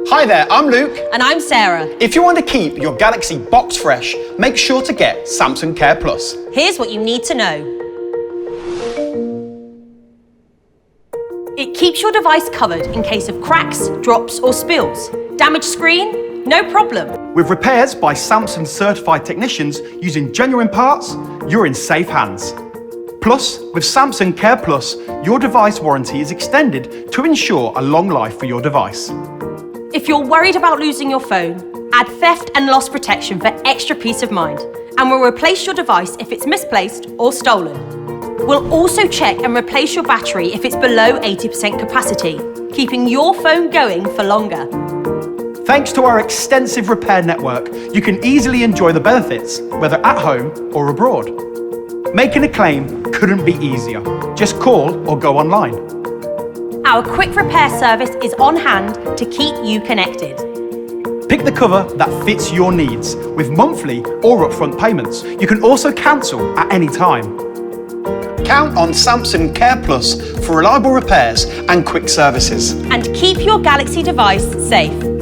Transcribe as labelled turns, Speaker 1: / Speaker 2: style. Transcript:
Speaker 1: Hi there, I'm Luke.
Speaker 2: And I'm Sarah.
Speaker 1: If you want to keep your Galaxy box fresh, make sure to get Samsung Care Plus.
Speaker 2: Here's what you need to know. It keeps your device covered in case of cracks, drops or spills. Damaged screen? No problem.
Speaker 3: With repairs by Samsung certified technicians using genuine parts, you're in safe hands. Plus, with Samsung Care Plus, your device warranty is extended to ensure a long life for your device.
Speaker 2: If you're worried about losing your phone, add theft and loss protection for extra peace of mind, and we'll replace your device if it's misplaced or stolen. We'll also check and replace your battery if it's below 80% capacity, keeping your phone going for longer.
Speaker 3: Thanks to our extensive repair network, you can easily enjoy the benefits, whether at home or abroad. Making a claim couldn't be easier. Just call or go online.
Speaker 2: Our quick repair service is on hand to keep you connected.
Speaker 3: Pick the cover that fits your needs with monthly or upfront payments. You can also cancel at any time.
Speaker 1: Count on Samsung Care Plus for reliable repairs and quick services.
Speaker 2: And keep your Galaxy device safe.